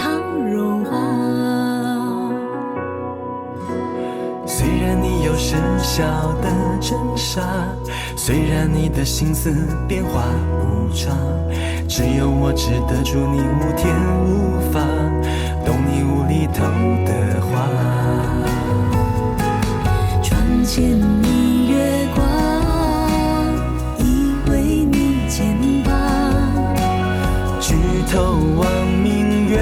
好融化。虽然你有生肖的真傻，虽然你的心思变化无常，只有我只得住你无天无法懂你无厘头的话。窗前明月光，依偎你肩膀，举头望明月，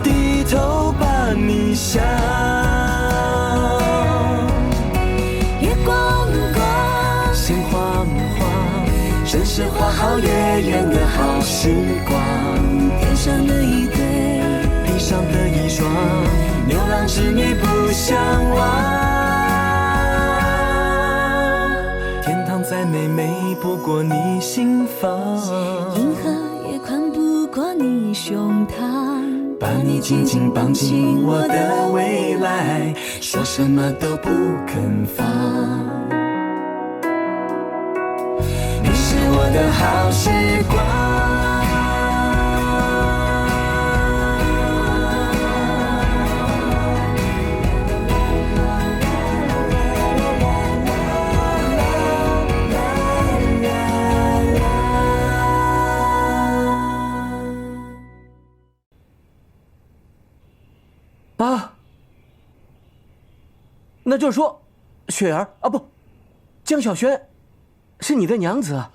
低头把你想。月光光，心慌慌，真是花好月圆的好时光。天上的一对，地上的一双，牛郎织女不相忘。天堂再美，美不过你心房。银河也宽不过你胸膛。把你紧紧绑进我的未来，说什么都不肯放。你是我的好时光。啊，那就是说，雪儿啊不，江小轩，是你的娘子啊。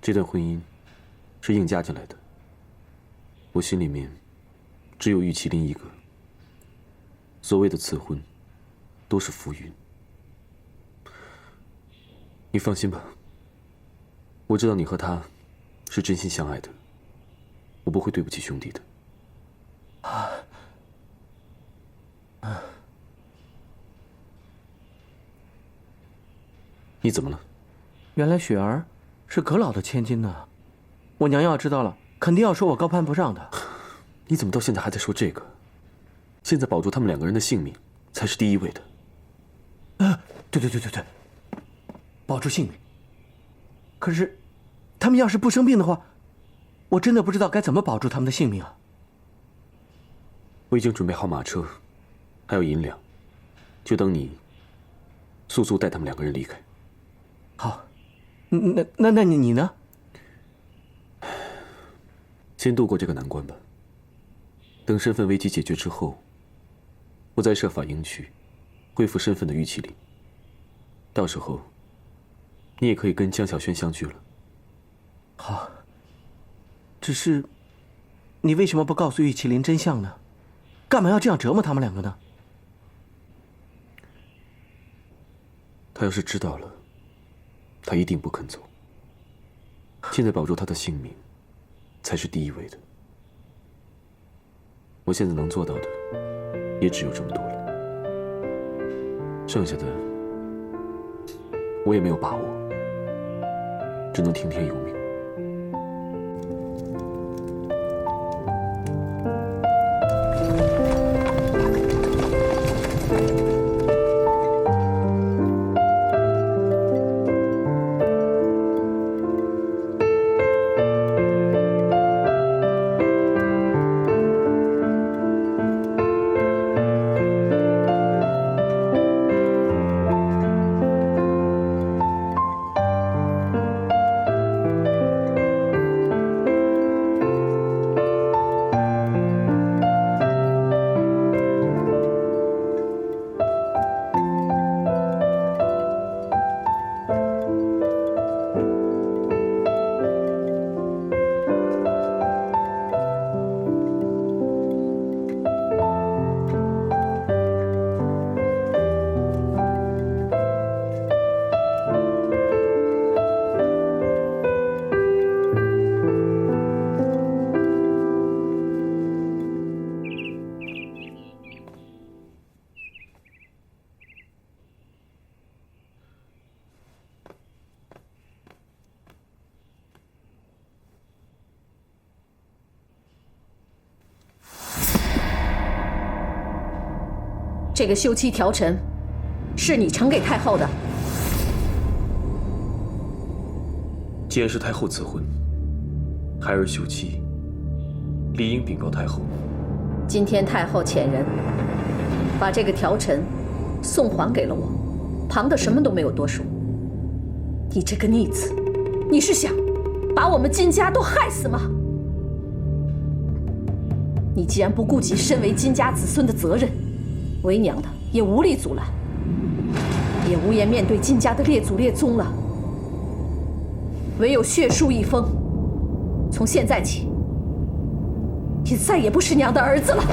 这段婚姻是硬加进来的，我心里面只有玉麒麟一个。所谓的赐婚，都是浮云。你放心吧，我知道你和他是真心相爱的，我不会对不起兄弟的。你怎么了？原来雪儿是葛老的千金呢，我娘要知道了，肯定要说我高攀不上的。你怎么到现在还在说这个？现在保住他们两个人的性命才是第一位的。对，保住性命。可是，他们要是不生病的话，我真的不知道该怎么保住他们的性命啊。我已经准备好马车，还有银两，就等你速速带他们两个人离开。好，那你呢？先度过这个难关吧。等身份危机解决之后，我再设法迎娶恢复身份的玉麒麟。到时候，你也可以跟江小轩相聚了。好。只是，你为什么不告诉玉麒麟真相呢？干嘛要这样折磨他们两个呢？他要是知道了，他一定不肯走。现在保住他的性命，才是第一位的。我现在能做到的，也只有这么多了。剩下的，我也没有把握，只能听天由命。这个休妻条陈，是你呈给太后的。既然是太后赐婚，孩儿休妻，理应禀告太后。今天太后遣人把这个条陈送还给了我，庞的什么都没有多说。你这个逆子，你是想把我们金家都害死吗？你既然不顾及身为金家子孙的责任，为娘的也无力阻拦，也无颜面对金家的列祖列宗了。唯有血书一封，从现在起，你再也不是娘的儿子了。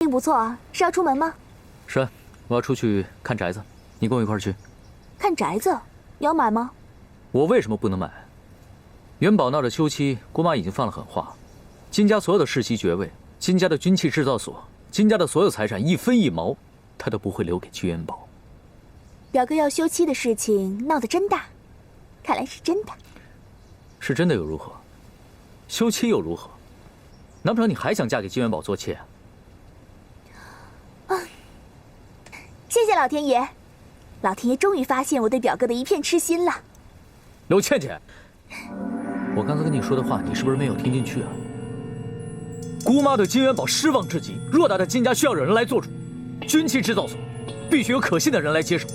并不错啊，是要出门吗？是啊，我要出去看宅子，你跟我一块儿去。看宅子，你要买吗？我为什么不能买？元宝闹着休妻，姑妈已经放了狠话，金家所有的世袭爵位、金家的军器制造所、金家的所有财产一分一毛，她都不会留给居元宝。表哥要休妻的事情闹得真大，看来是真的。是真的又如何？休妻又如何？难不成你还想嫁给金元宝做妾？谢谢老天爷，老天爷终于发现我对表哥的一片痴心了。刘倩倩，我刚才跟你说的话，你是不是没有听进去啊？姑妈对金元宝失望至极，偌大的金家需要有人来做主，军器制造所必须有可信的人来接手，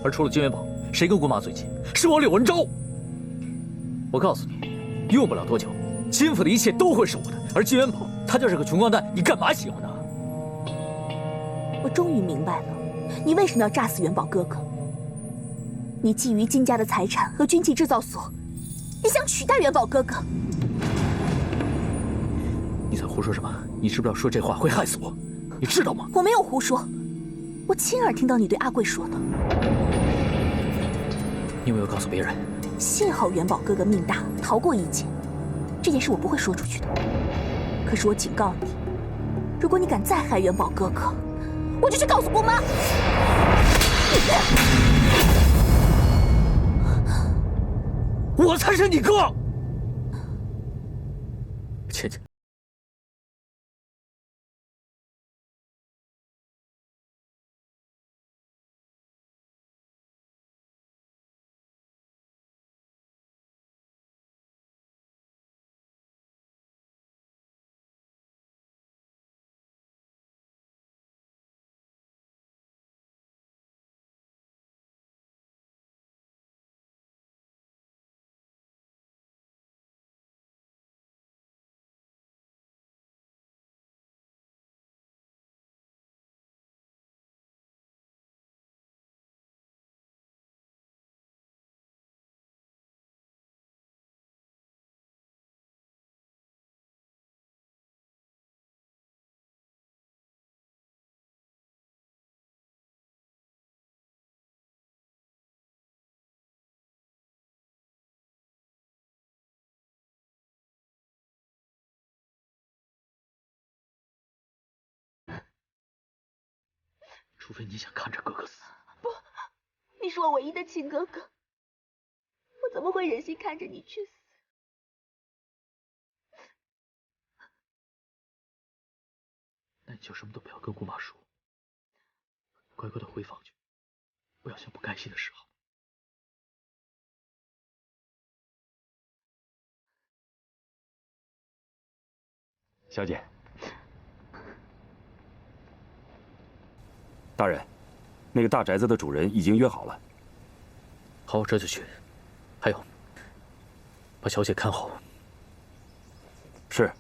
而除了金元宝，谁跟姑妈最近？是我柳文昭。我告诉你，用不了多久，金府的一切都会是我的，而金元宝他就是个穷光蛋，你干嘛喜欢他？我终于明白了，你为什么要炸死元宝哥哥。你觊觎金家的财产和军器制造所，你想取代元宝哥哥。你在胡说什么？你知不知道说这话会害死我？你知道吗？我没有胡说，我亲耳听到你对阿贵说的。你有没有告诉别人？幸好元宝哥哥命大，逃过一劫。这件事我不会说出去的。可是我警告你，如果你敢再害元宝哥哥，我就去告诉姑妈。我才是你哥。倩倩。除非你想看着哥哥死。不，你是我唯一的亲哥哥，我怎么会忍心看着你去死？那你就什么都不要跟姑妈说，乖乖的回房去，不要想不开心的事好。小姐，大人，那个大宅子的主人已经约好了。好，这就去。还有，把小姐看好。是。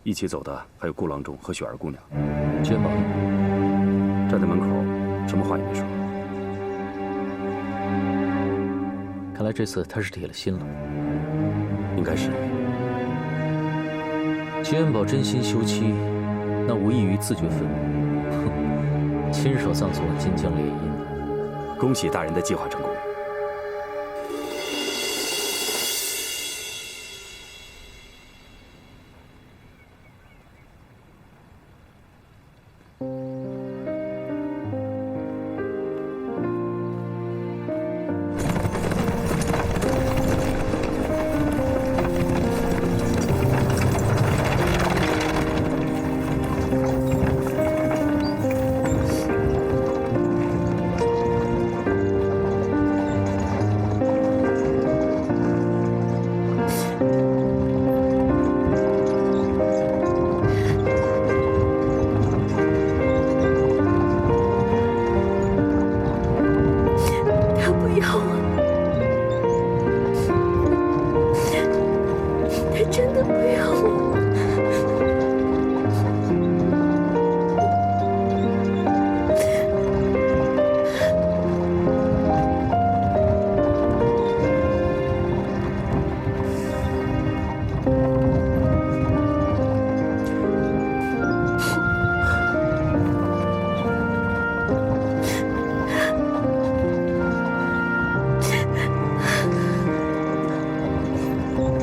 一起走的还有顾郎中和雪儿姑娘。金元宝站在门口，什么话也没说。看来这次他是铁了心了。应该是。金元宝真心休妻，那无异于自掘坟墓。哼，亲手葬送了金江烈阴。恭喜大人的计划成功。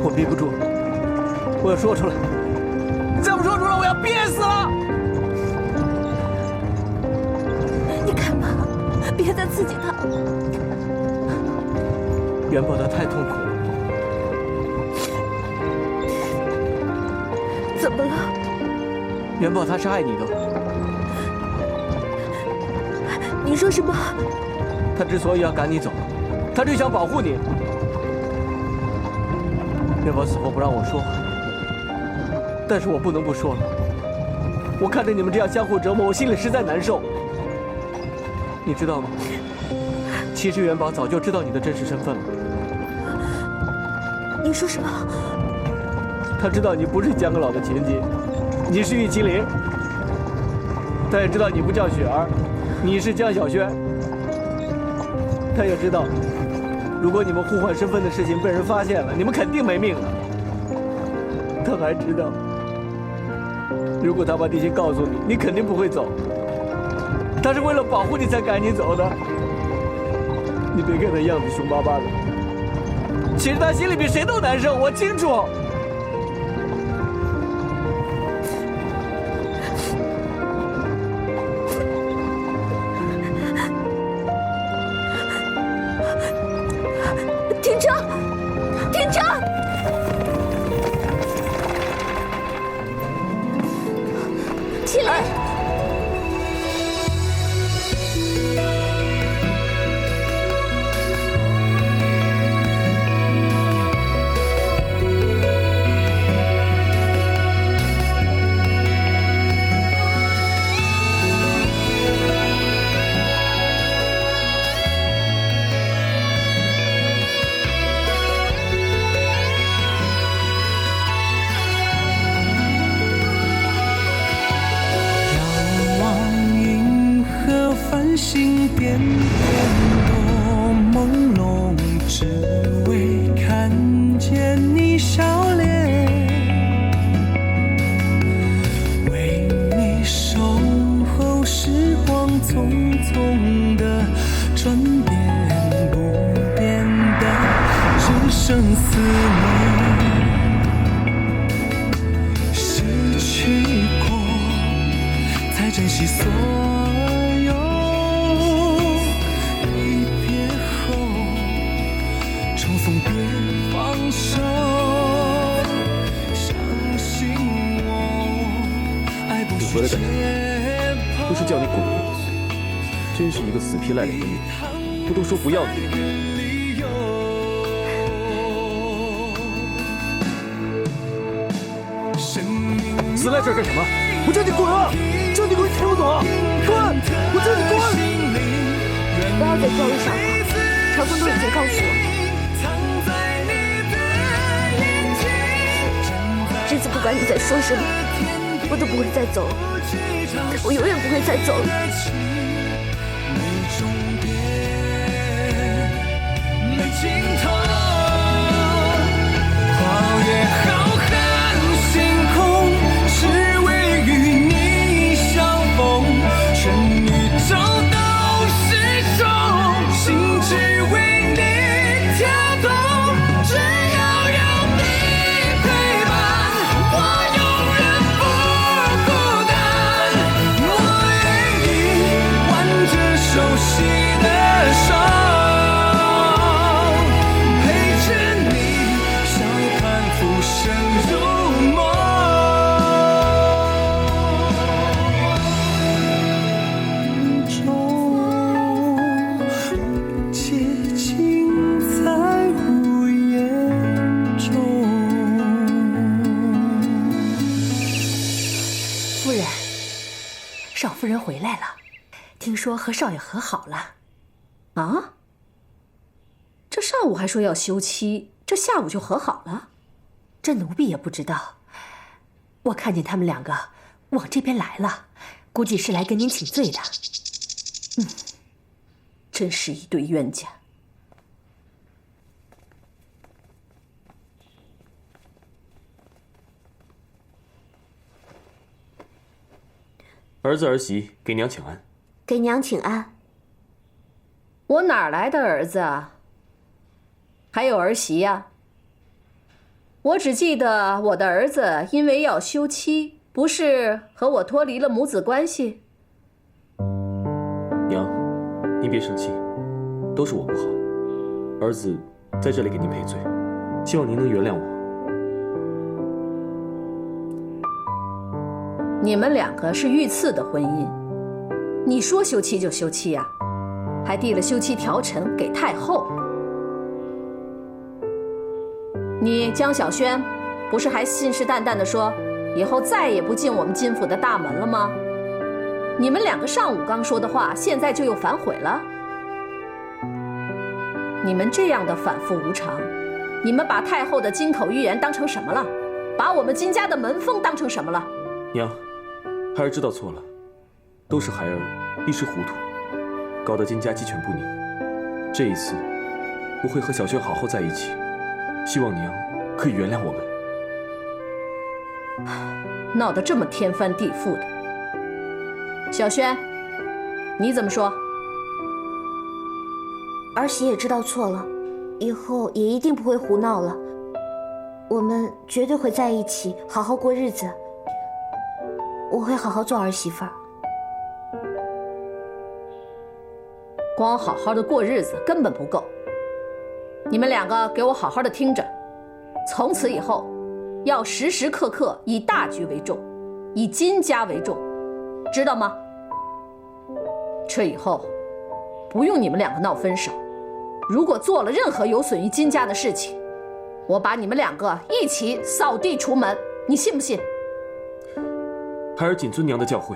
我憋不住了，我要说出来，再不说出来，我要憋死了！你干嘛？别再刺激他！元宝他太痛苦了。怎么了？元宝他是爱你的。你说什么？他之所以要赶你走，他就想保护你。元宝死后不让我说，但是我不能不说了。我看着你们这样相互折磨，我心里实在难受。你知道吗？其实元宝早就知道你的真实身份了。你说什么？他知道你不是江阁老的千金，你是玉麒麟。他也知道你不叫雪儿，你是江小轩。他也知道，如果你们互换身份的事情被人发现了，你们肯定没命了。他还知道，如果他把这些告诉你，你肯定不会走。他是为了保护你才赶你走的。你别看他样子凶巴巴的，其实他心里比谁都难受，我清楚。停车！停车！麒麟！心点点多朦胧，只为看见你笑脸，为你守候时光匆匆的转变，不变的只剩思念，失去过才珍惜所有。别放手，相信我，爱不你回来干啥？不是叫你滚吗？真是一个死皮赖脸的女人，不都说不要你？死赖这儿干什么？我叫你滚啊！叫你滚，听不懂啊？滚！我叫你滚！不要再装了，傻瓜！长风都已经告诉我。这次不管你在说什么，我都不会再走，我永远不会再走了。没尽头，跨越浩瀚星空，只为与你相逢，全宇宙都是种，心只为你跳动，只要有你陪伴。熟悉的手，陪着你笑看浮生如梦，中接近在无言中。夫人，少夫人回来了。听说和少爷和好了，啊？这上午还说要休妻，这下午就和好了？这奴婢也不知道。我看见他们两个往这边来了，估计是来跟您请罪的。真是一对冤家。儿子儿媳给娘请安。给娘请安。我哪来的儿子啊？还有儿媳呀？我只记得我的儿子因为要休妻，不是和我脱离了母子关系。娘，您别生气，都是我不好，儿子在这里给您赔罪，希望您能原谅我。你们两个是御赐的婚姻，你说休妻就休妻呀，还递了休妻条陈给太后。你江小轩不是还信誓旦旦地说以后再也不进我们金府的大门了吗？你们两个上午刚说的话，现在就又反悔了。你们这样的反复无常，你们把太后的金口玉言当成什么了？把我们金家的门风当成什么了？娘，孩儿知道错了，都是孩儿一时糊涂，搞得金家鸡犬不宁。这一次，我会和小轩好好在一起，希望娘可以原谅我们。闹得这么天翻地覆的，小轩，你怎么说？儿媳也知道错了，以后也一定不会胡闹了。我们绝对会在一起，好好过日子。我会好好做儿媳妇儿。光好好的过日子根本不够，你们两个给我好好的听着，从此以后，要时时刻刻以大局为重，以金家为重，知道吗？这以后，不用你们两个闹分手。如果做了任何有损于金家的事情，我把你们两个一起扫地出门，你信不信？孩儿谨遵娘的教诲。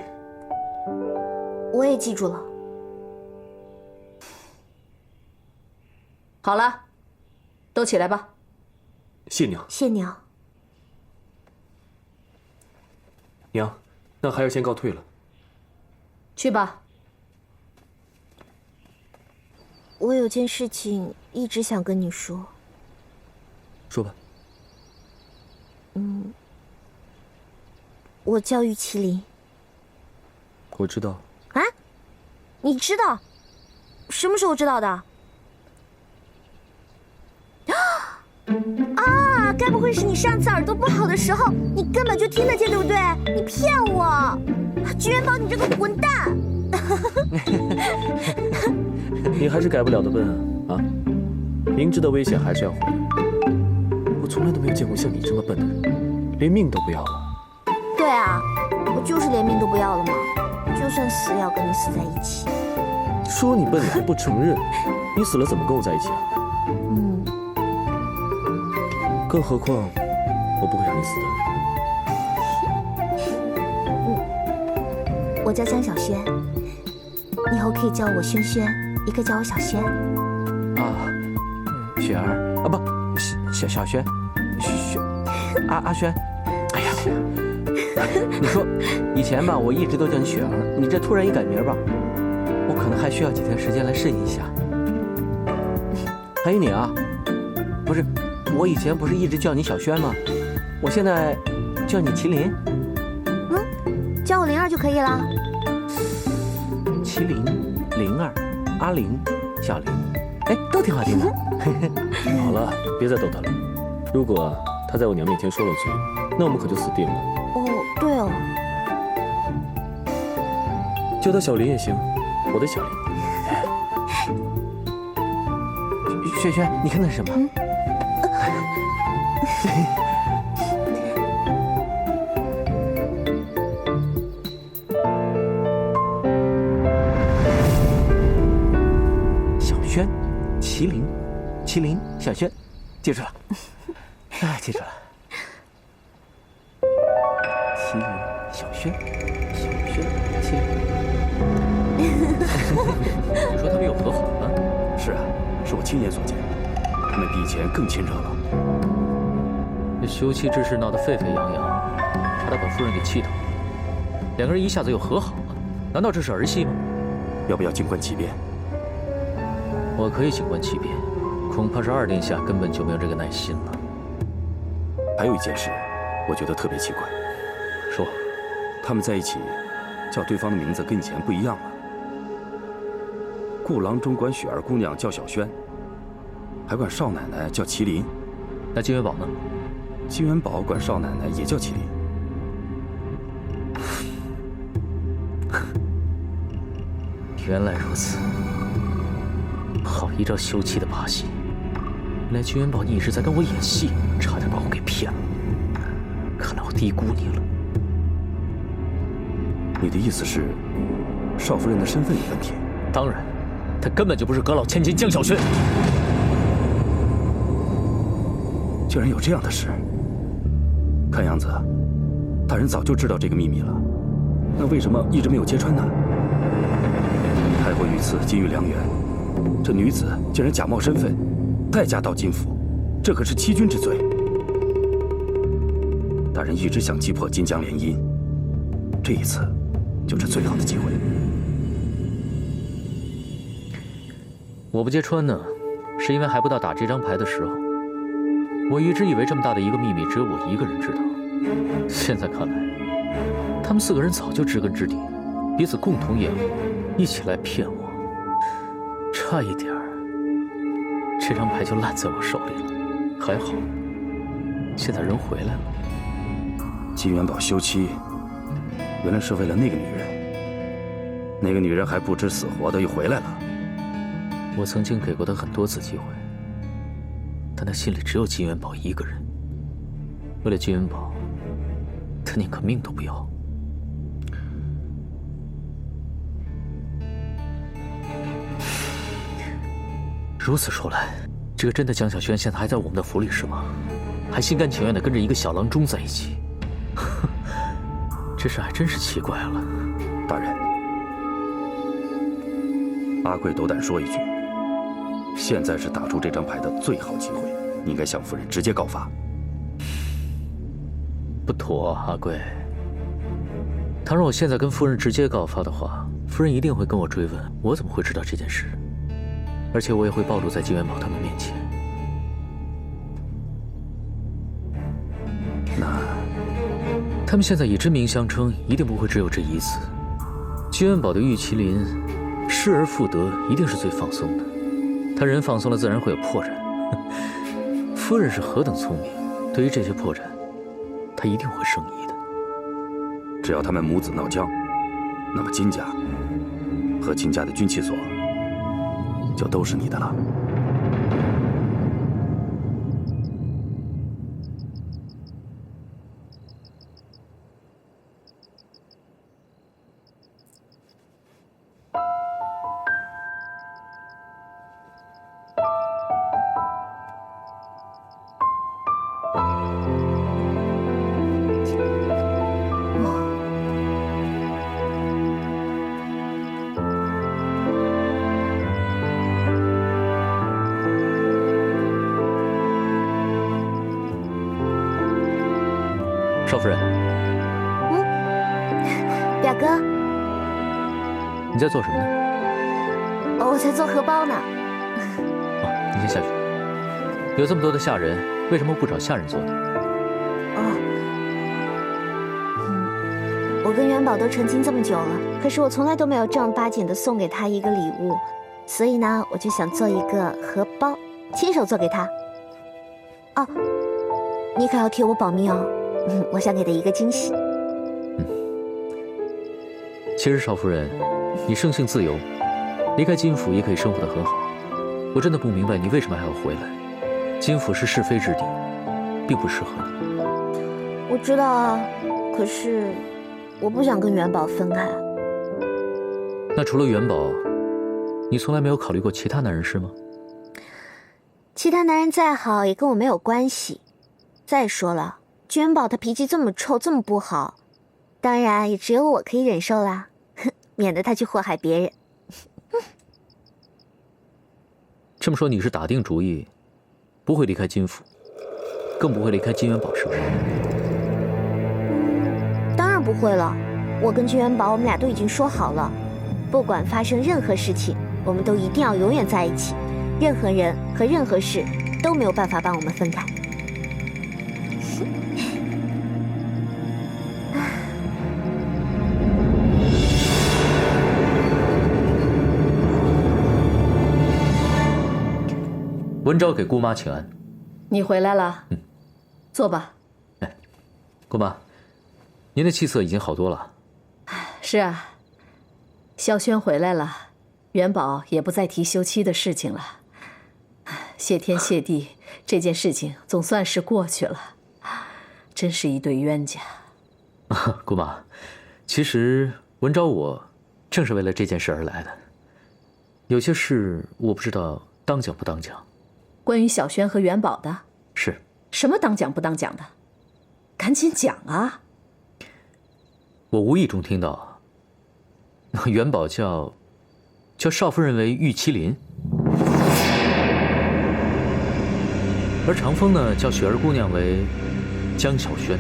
我也记住了。好了，都起来吧。谢娘。谢娘。娘，那孩儿先告退了。去吧。我有件事情一直想跟你说。说吧。我叫玉麒麟。我知道。啊？你知道？什么时候知道的？啊！该不会是你上次耳朵不好的时候，你根本就听得见，对不对？你骗我！居然宝，你这个混蛋！你还是改不了的笨啊！明知道危险还是要回来。我从来都没有见过像你这么笨的人，连命都不要了。对啊，我就是连命都不要了嘛，就算死也要跟你死在一起。说你笨，你还不承认？你死了怎么跟我在一起啊？更何况，我不会让你死的。我叫江小轩，你以后可以叫我轩轩，也可以叫我小轩。啊，雪儿啊，不，小轩，阿轩。哎呀，你说，以前吧，我一直都叫你雪儿，你这突然一改名吧，我可能还需要几天时间来适应一下。还有你啊，不是。我以前不是一直叫你小轩吗？我现在叫你麒麟。叫我灵儿就可以了。麒麟、灵儿、阿灵、小灵，哎，都挺好听的。好了，别再逗他了。如果他在我娘面前说了嘴，那我们可就死定了。哦，对哦。叫他小林也行，我的小林。轩轩，你看那是什么？小轩，麒麟，小轩，记住了，记住了。麒麟，小轩，麒麟。你说他们又和好了？是啊，是我亲眼所见，他们比以前更亲热了。这休妻之事闹得沸沸扬扬，差点把夫人给气倒。两个人一下子又和好了，难道这是儿戏吗？要不要静观其变？我可以静观其变，恐怕是2殿下根本就没有这个耐心了。还有一件事，我觉得特别奇怪。说，他们在一起，叫对方的名字跟以前不一样了。顾郎中管雪儿姑娘叫小轩，还管少奶奶叫麒麟。那金元宝呢？金元宝管少奶奶也叫麒麟。原来如此，好一招休妻的把戏！原来金元宝你一直在跟我演戏，差点把我给骗了。看来我低估你了。你的意思是，少夫人的身份有问题？当然，她根本就不是阁老千金江小轩。竟然有这样的事！看样子，大人早就知道这个秘密了，那为什么一直没有揭穿呢？太后御赐金玉良缘，这女子竟然假冒身份，再嫁到金府，这可是欺君之罪。大人一直想击破金江联姻，这一次就是最好的机会。我不揭穿呢，是因为还不到打这张牌的时候。我一直以为这么大的一个秘密只有我一个人知道，现在看来，他们4个人早就知根知底，彼此共同掩护，一起来骗我。差一点儿，这张牌就烂在我手里了。还好，现在人回来了。金元宝休妻，原来是为了那个女人。那个女人还不知死活的又回来了。我曾经给过她很多次机会，但她心里只有金元宝一个人。为了金元宝，她宁可命都不要。如此说来，这个真的江小轩现在还在我们的府里是吗？还心甘情愿地跟着一个小郎中在一起？这事还真是奇怪了。大人，阿贵斗胆说一句，现在是打出这张牌的最好机会，你应该向夫人直接告发。不妥，阿贵。倘若我现在跟夫人直接告发的话，夫人一定会跟我追问，我怎么会知道这件事？而且我也会暴露在金元宝他们面前。那他们现在以真名相称，一定不会只有这一次。金元宝的玉麒麟失而复得，一定是最放松的。他人放松了，自然会有破绽。夫人是何等聪明，对于这些破绽，她一定会生疑的。只要他们母子闹僵，那么金家和金家的军器所就都是你的了。少夫人，表哥，你在做什么呢？我在做荷包呢。你先下去。有这么多的下人，为什么不找下人做呢？我跟元宝都成亲这么久了，可是我从来都没有正儿八经的送给他一个礼物，所以呢，我就想做一个荷包，亲手做给他。哦，你可要替我保密哦。我想给他一个惊喜。其实少夫人，你生性自由，离开金府也可以生活得很好。我真的不明白你为什么还要回来。金府是是非之地，并不适合你。我知道啊，可是我不想跟元宝分开。那除了元宝，你从来没有考虑过其他男人是吗？其他男人再好也跟我没有关系。再说了，元宝他脾气这么臭，这么不好，当然也只有我可以忍受啦，免得他去祸害别人。这么说，你是打定主意，不会离开金府，更不会离开金元宝，是不是？当然不会了，我跟金元宝，我们俩都已经说好了，不管发生任何事情，我们都一定要永远在一起，任何人和任何事都没有办法把我们分开。文昭给姑妈请安。你回来了，坐吧。姑妈，您的气色已经好多了。是啊，萧轩回来了，元宝也不再提休妻的事情了。谢天谢地，这件事情总算是过去了。真是一对冤家。姑妈，其实文昭我正是为了这件事而来的。有些事我不知道当讲不当讲。关于小轩和元宝的？是。什么当讲不当讲的？赶紧讲啊！我无意中听到，元宝叫少夫人为玉麒麟，而长风呢叫雪儿姑娘为江小轩。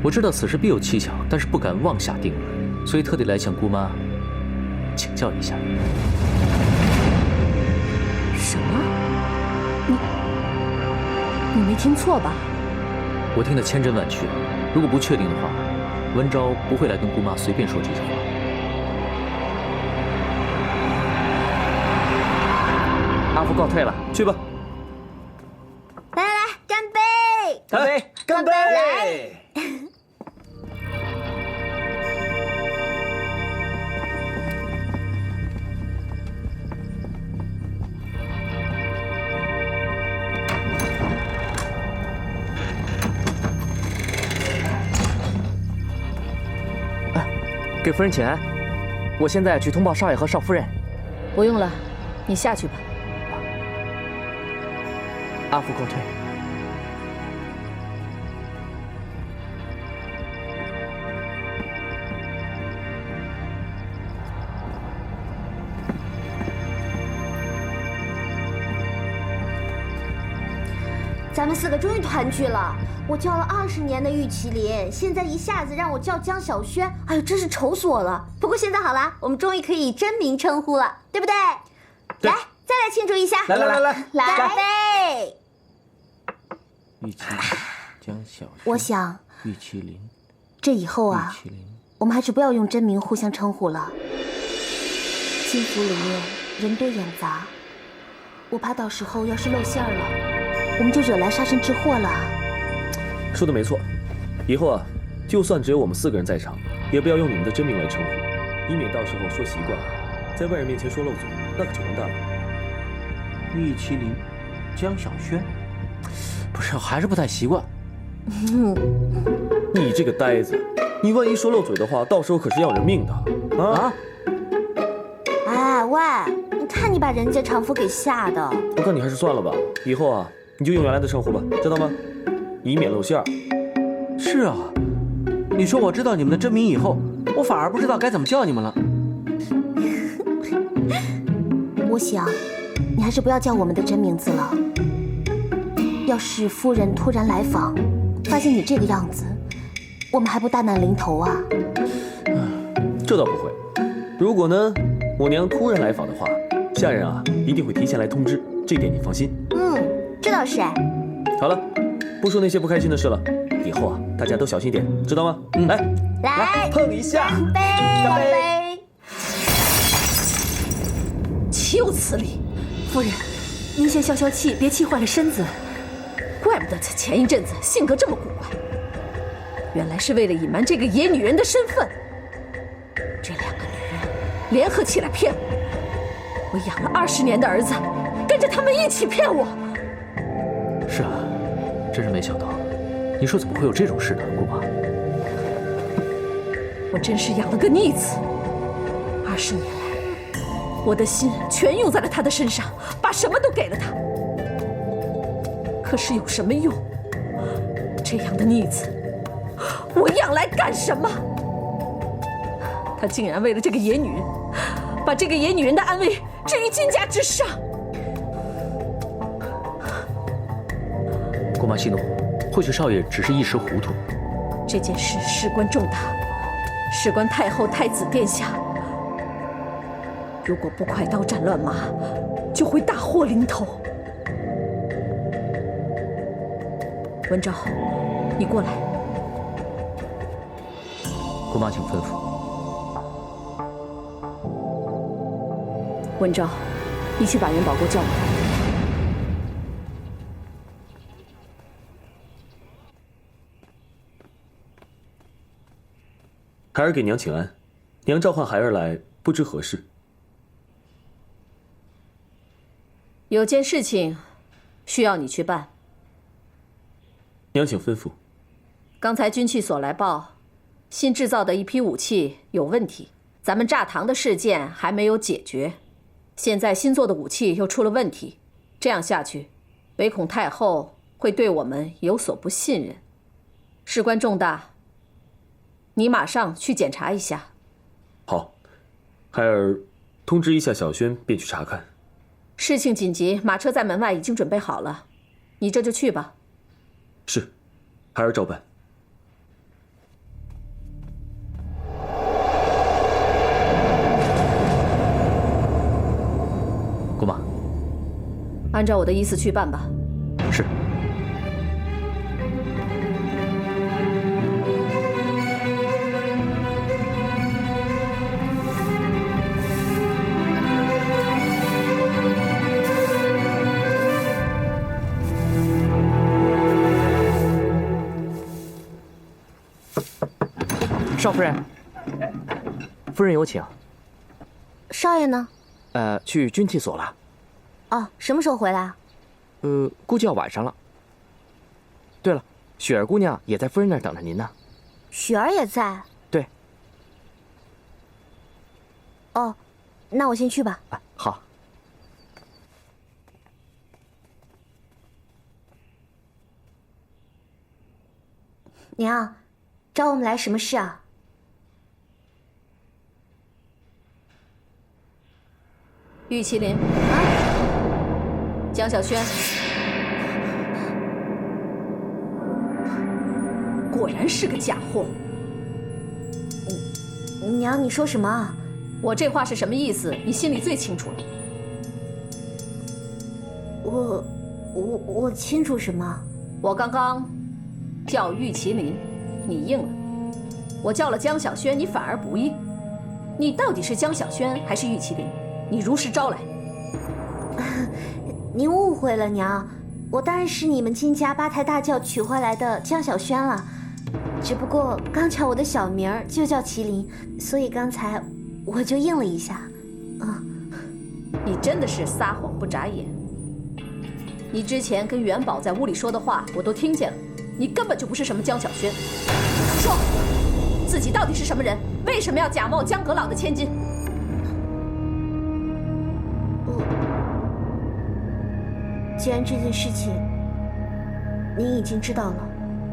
我知道此事必有蹊跷，但是不敢妄下定论，所以特地来向姑妈请教一下。什么？你没听错吧？我听得千真万确，如果不确定的话，文昭不会来跟姑妈随便说这些话。阿福告退了，去吧。来来来，干杯！干杯！干杯！来。给夫人请安，我现在去通报少爷和少夫人。不用了，你下去吧。阿福告退。咱们4个终于团聚了。我叫了20年的玉麒麟，现在一下子让我叫江小轩，哎呦，真是愁死我了。不过现在好了，我们终于可以以真名称呼了，对不对？来，再来庆祝一下！来，干杯！玉麒麟，江小轩。我想，玉麒麟，这以后啊，我们还是不要用真名互相称呼了。金府里面人多眼杂，我怕到时候要是露馅了，我们就惹来杀身之祸了。说的没错，以后啊，就算只有我们4个人在场，也不要用你们的真名来称呼，以免到时候说习惯了，在外人面前说漏嘴，那可就完蛋了。玉麒麟，江小轩，不是，还是不太习惯。你这个呆子，你万一说漏嘴的话，到时候可是要人命的啊！哎喂，你看你把人家长夫给吓的。我看你还是算了吧，以后啊，你就用原来的称呼吧，知道吗？以免露馅儿。是啊，你说我知道你们的真名以后，我反而不知道该怎么叫你们了。我想，你还是不要叫我们的真名字了。要是夫人突然来访，发现你这个样子，我们还不大难临头啊？这倒不会。如果呢，我娘突然来访的话，下人啊一定会提前来通知，这点你放心。这倒是。好了。不说那些不开心的事了，以后啊，大家都小心点，知道吗？来，碰一下，干杯！干杯！岂有此理！夫人，您先消消气，别气坏了身子。怪不得他前一阵子性格这么古怪，原来是为了隐瞒这个野女人的身份。这2个女人联合起来骗我，我养了20年的儿子，跟着他们一起骗我。是啊。真是没想到，你说怎么会有这种事呢，姑妈？我真是养了个逆子。20年来，我的心全用在了他的身上，把什么都给了他。可是有什么用？这样的逆子，我养来干什么？他竟然为了这个野女人，把这个野女人的安危置于金家之上。姑妈息怒，或许少爷只是一时糊涂。这件事事关重大，事关太后、太子殿下。如果不快刀斩乱麻，就会大祸临头。文昭，你过来。姑妈，请吩咐。文昭，你去把元宝给我叫过来。孩儿给娘请安，娘召唤孩儿来，不知何事。有件事情需要你去办。娘请吩咐。刚才军器所来报，新制造的一批武器有问题，咱们炸堂的事件还没有解决，现在新做的武器又出了问题，这样下去，唯恐太后会对我们有所不信任。事关重大，你马上去检查一下。好，孩儿通知一下小轩，便去查看。事情紧急，马车在门外已经准备好了，你这就去吧。是，孩儿照办。姑妈，按照我的意思去办吧。是。少夫人，夫人有请。少爷呢？去军器所了。哦，什么时候回来啊？估计要晚上了。对了，雪儿姑娘也在夫人那儿等着您呢。雪儿也在。对。哦，那我先去吧。好。娘，找我们来什么事啊？玉麒麟，江小轩，果然是个假货。娘，你说什么啊？我这话是什么意思？你心里最清楚了。我清楚什么？我刚刚叫玉麒麟，你应了；我叫了江小轩，你反而不应。你到底是江小轩还是玉麒麟？你如实招来。您误会了，娘，我当然是你们金家八抬大轿娶回来的江小轩了，只不过刚巧我的小名儿就叫麒麟，所以刚才我就应了一下。你真的是撒谎不眨眼。你之前跟元宝在屋里说的话我都听见了，你根本就不是什么江小轩。说，自己到底是什么人？为什么要假冒江阁老的千金？既然这件事情您已经知道了，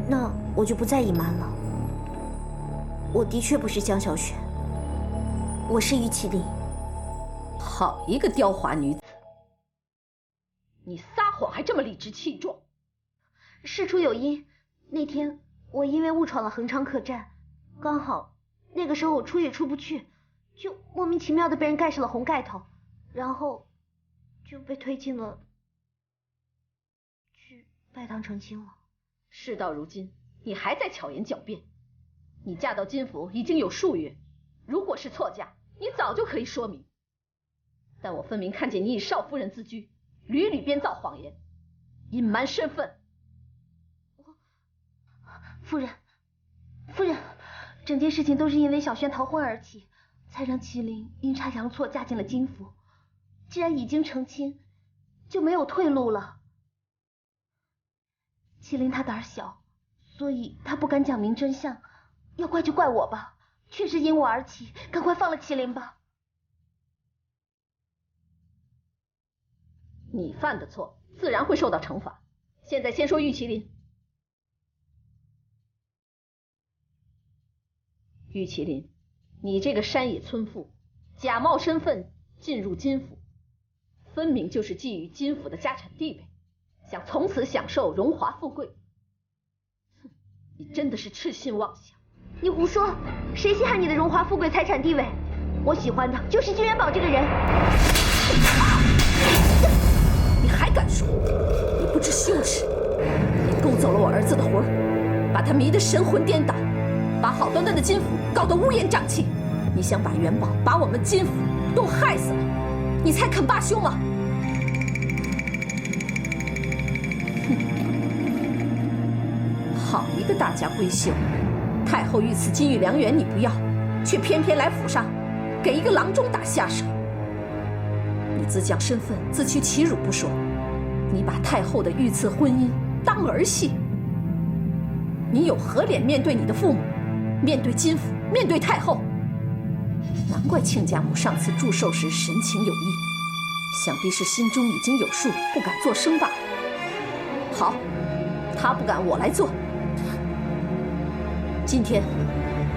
那我就不再隐瞒了。我的确不是江小轩，我是玉麒麟。好一个刁滑女子！你撒谎还这么理直气壮。事出有因，那天我因为误闯了恒昌客栈，刚好那个时候我出也出不去，就莫名其妙的被人盖上了红盖头，然后就被推进了去拜堂成亲了。事到如今，你还在巧言狡辩。你嫁到金府已经有数月，如果是错嫁，你早就可以说明。但我分明看见你以少夫人自居，屡屡编造谎言，隐瞒身份。夫人，整件事情都是因为小轩逃婚而起，才让麒麟阴差阳错嫁进了金府。既然已经成亲，就没有退路了。麒麟他胆小，所以他不敢讲明真相，要怪就怪我吧，确实因我而起，赶快放了麒麟吧。你犯的错，自然会受到惩罚。现在先说玉麒麟。玉麒麟，你这个山野村妇，假冒身份进入金府，分明就是觊觎金府的家产地位，想从此享受荣华富贵。哼，你真的是痴心妄想。你胡说，谁稀罕你的荣华富贵财产地位？我喜欢的就是金元宝这个人。你还敢说？你不知羞耻！你勾走了我儿子的魂儿，把他迷得神魂颠倒，把好端端的金府搞得乌烟瘴气。你想把元宝、把我们金府都害死了，你才肯罢休吗？好一个大家闺秀！太后御赐金玉良缘你不要，却偏偏来府上，给一个郎中打下手。你自降身份，自取其辱不说，你把太后的御赐婚姻当儿戏，你有何脸面对你的父母，面对金府，面对太后？难怪亲家母上次祝寿时神情有异，想必是心中已经有数，不敢作声罢了。好，他不敢，我来做。今天，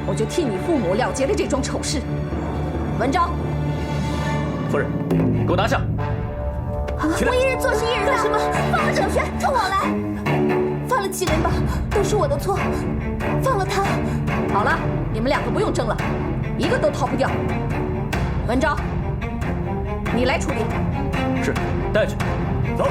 我就替你父母了结了这桩丑事。文昭，夫人，给我拿下！我一日做事一日干什么？放了小轩，冲我来！犯了几连吧，都是我的错，放了他。好了，你们两个不用争了，一个都逃不掉。文昭，你来处理。是，带去。走。